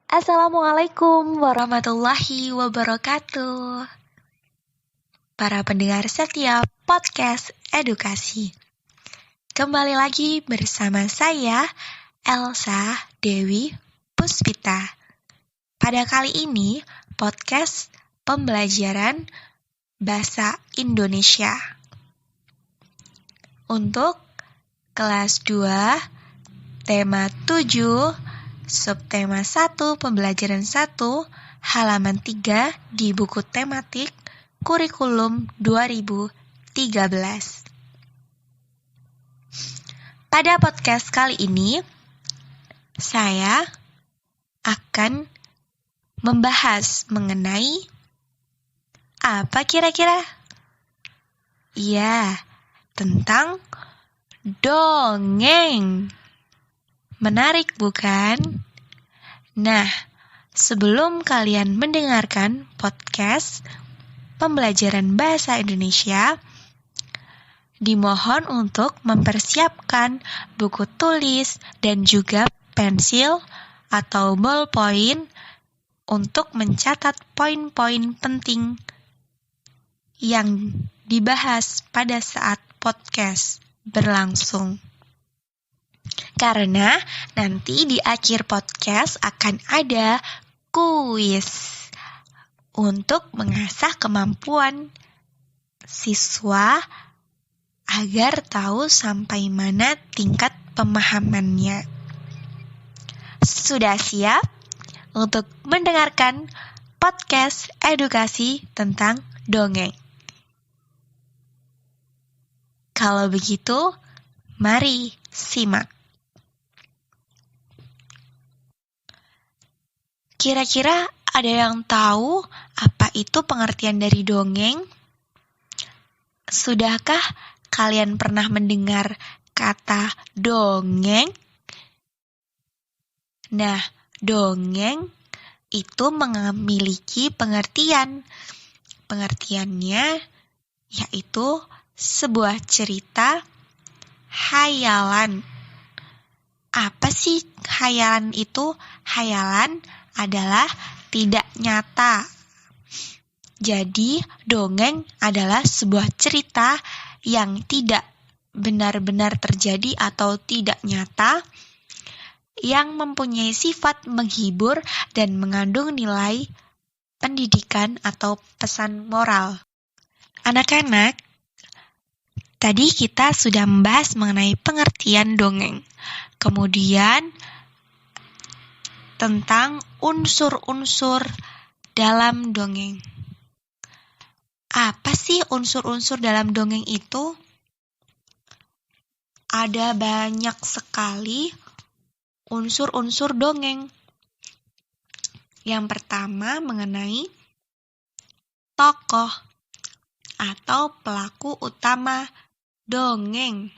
Assalamualaikum warahmatullahi wabarakatuh. Para pendengar setia podcast edukasi. Kembali lagi bersama saya, Elsa Dewi Puspita. Pada kali ini, podcast pembelajaran bahasa Indonesia. Untuk kelas 2, tema 7, subtema 1, pembelajaran 1, halaman 3 di buku tematik kurikulum 2013. Pada podcast kali ini, saya akan membahas mengenai apa kira-kira? Ya, tentang dongeng. Menarik bukan? Nah, sebelum kalian mendengarkan podcast pembelajaran bahasa Indonesia, dimohon untuk mempersiapkan buku tulis dan juga pensil atau ballpoint untuk mencatat poin-poin penting yang dibahas pada saat podcast berlangsung. Karena nanti di akhir podcast akan ada kuis untuk mengasah kemampuan siswa agar tahu sampai mana tingkat pemahamannya. Sudah siap untuk mendengarkan podcast edukasi tentang dongeng? Kalau begitu, mari simak. Kira-kira ada yang tahu apa itu pengertian dari dongeng? Sudahkah kalian pernah mendengar kata dongeng? Nah, dongeng itu memiliki pengertian. Pengertiannya yaitu sebuah cerita hayalan. Apa sih hayalan itu? Hayalan adalah tidak nyata. Jadi, dongeng adalah sebuah cerita yang tidak benar-benar terjadi atau tidak nyata, yang mempunyai sifat menghibur dan mengandung nilai pendidikan atau pesan moral. Anak-anak, tadi kita sudah membahas mengenai pengertian dongeng. Kemudian tentang unsur-unsur dalam dongeng. Apa sih unsur-unsur dalam dongeng itu? Ada banyak sekali unsur-unsur dongeng. Yang pertama mengenai tokoh atau pelaku utama dongeng.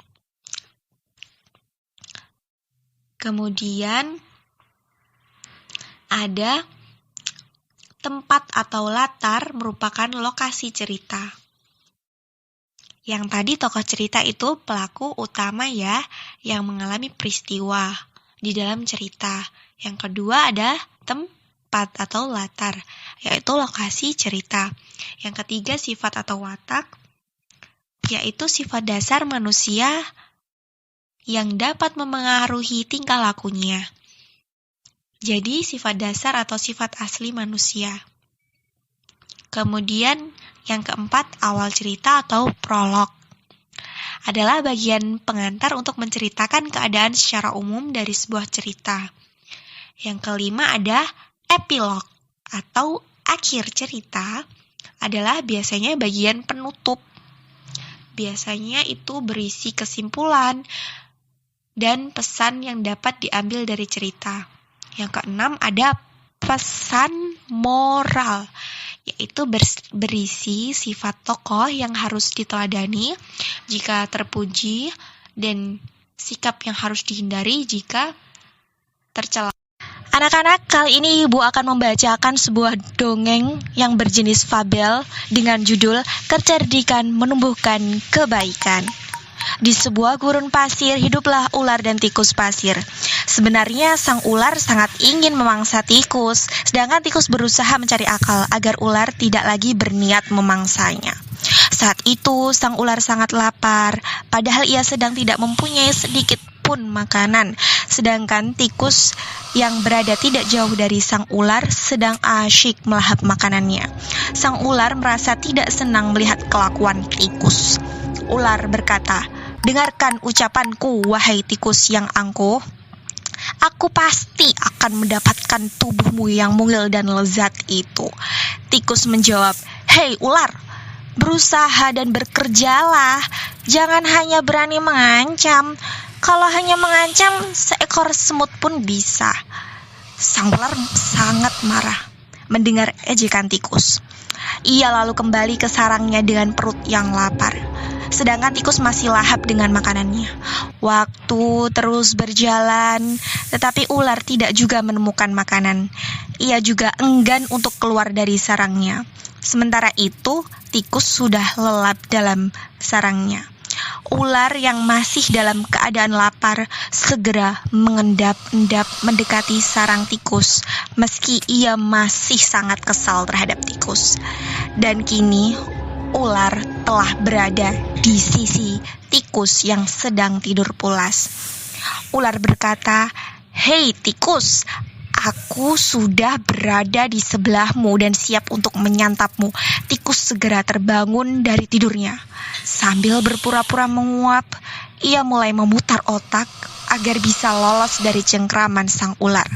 Kemudian ada tempat atau latar merupakan lokasi cerita. Yang tadi tokoh cerita itu pelaku utama ya, yang mengalami peristiwa di dalam cerita. Yang kedua ada tempat atau latar, yaitu lokasi cerita. Yang ketiga sifat atau watak, yaitu sifat dasar manusia yang dapat memengaruhi tingkah lakunya. Jadi sifat dasar atau sifat asli manusia. Kemudian yang keempat awal cerita atau prolog. Adalah bagian pengantar untuk menceritakan keadaan secara umum dari sebuah cerita. Yang kelima ada epilog atau akhir cerita, adalah biasanya bagian penutup. Biasanya itu berisi kesimpulan dan pesan yang dapat diambil dari cerita. Yang keenam ada pesan moral, yaitu berisi sifat tokoh yang harus diteladani jika terpuji dan sikap yang harus dihindari jika tercela. Anak-anak, kali ini Ibu akan membacakan sebuah dongeng yang berjenis fabel dengan judul Kecerdikan Menumbuhkan Kebaikan. Di sebuah gurun pasir hiduplah ular dan tikus pasir. Sebenarnya sang ular sangat ingin memangsa tikus, sedangkan tikus berusaha mencari akal agar ular tidak lagi berniat memangsanya. Saat itu, sang ular sangat lapar, padahal ia sedang tidak mempunyai sedikit pun makanan. Sedangkan tikus yang berada tidak jauh dari sang ular sedang asyik melahap makanannya. Sang ular merasa tidak senang melihat kelakuan tikus. Ular berkata, "Dengarkan ucapanku, wahai tikus yang angkuh. Aku pasti akan mendapatkan tubuhmu yang mungil dan lezat itu." Tikus menjawab, "Hei ular, berusaha dan bekerjalah. Jangan hanya berani mengancam. Kalau hanya mengancam, seekor semut pun bisa." Sang ular sangat marah mendengar ejekan tikus. Ia lalu kembali ke sarangnya dengan perut yang lapar. Sedangkan tikus masih lahap dengan makanannya. Waktu terus berjalan, tetapi ular tidak juga menemukan makanan. Ia juga enggan untuk keluar dari sarangnya. Sementara itu, tikus sudah lelap dalam sarangnya. Ular yang masih dalam keadaan lapar segera mengendap-endap mendekati sarang tikus, meski ia masih sangat kesal terhadap tikus. Dan kini ular telah berada di sisi tikus yang sedang tidur pulas. Ular berkata, "Hei tikus, aku sudah berada di sebelahmu dan siap untuk menyantapmu." Tikus segera terbangun dari tidurnya. Sambil berpura-pura menguap, ia mulai memutar otak agar bisa lolos dari cengkraman sang ular.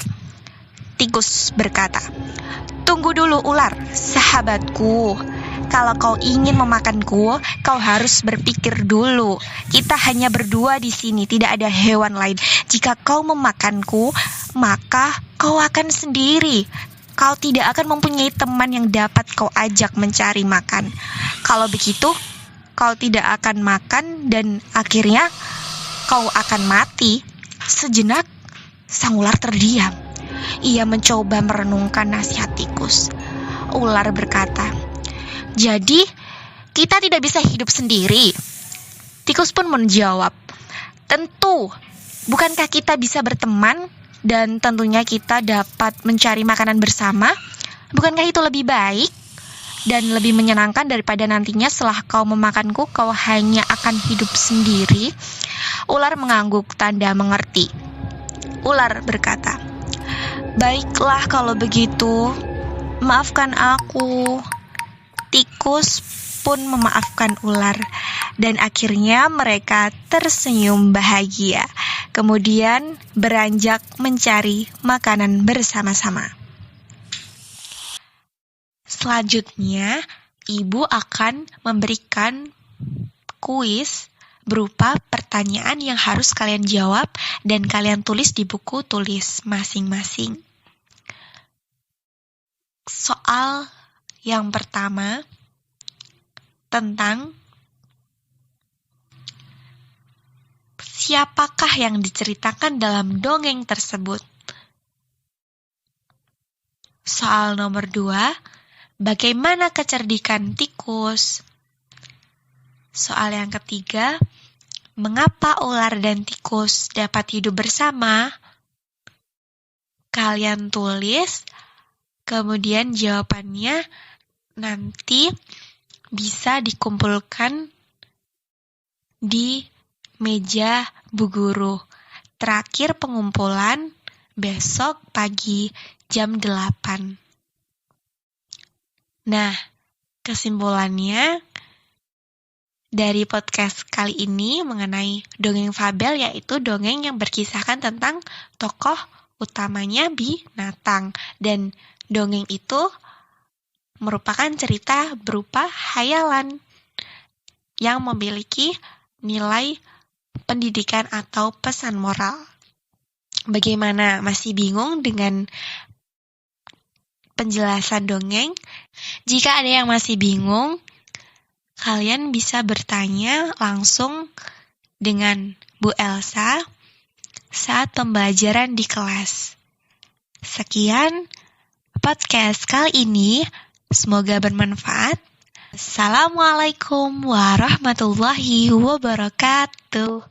Tikus berkata, "Tunggu dulu ular, sahabatku. Kalau kau ingin memakanku, kau harus berpikir dulu. Kita hanya berdua di sini, tidak ada hewan lain. Jika kau memakanku, maka kau akan sendiri. Kau tidak akan mempunyai teman yang dapat kau ajak mencari makan. Kalau begitu, kau tidak akan makan dan akhirnya kau akan mati." Sejenak, sang ular terdiam. Ia mencoba merenungkan nasihat tikus. Ular berkata, "Jadi, kita tidak bisa hidup sendiri?" Tikus pun menjawab, "Tentu, bukankah kita bisa berteman dan tentunya kita dapat mencari makanan bersama? Bukankah itu lebih baik dan lebih menyenangkan daripada nantinya setelah kau memakanku, kau hanya akan hidup sendiri?" Ular mengangguk tanda mengerti. Ular berkata, "Baiklah kalau begitu, maafkan aku." Tikus pun memaafkan ular dan akhirnya mereka tersenyum bahagia. Kemudian beranjak mencari makanan bersama-sama. Selanjutnya, ibu akan memberikan kuis berupa pertanyaan yang harus kalian jawab dan kalian tulis di buku tulis masing-masing. Soal yang pertama tentang siapakah yang diceritakan dalam dongeng tersebut. Soal nomor 2, bagaimana kecerdikan tikus? Soal yang ketiga, mengapa ular dan tikus dapat hidup bersama? Kalian tulis, kemudian jawabannya nanti bisa dikumpulkan di meja Bu Guru. Terakhir pengumpulan besok pagi jam 8. Nah, kesimpulannya dari podcast kali ini mengenai dongeng fabel, yaitu dongeng yang berkisahkan tentang tokoh utamanya binatang. Dan dongeng itu merupakan cerita berupa hayalan yang memiliki nilai pendidikan atau pesan moral. Bagaimana? Masih bingung dengan penjelasan dongeng? Jika ada yang masih bingung, kalian bisa bertanya langsung dengan Bu Elsa saat pembelajaran di kelas. Sekian podcast kali ini, semoga bermanfaat. Assalamualaikum warahmatullahi wabarakatuh.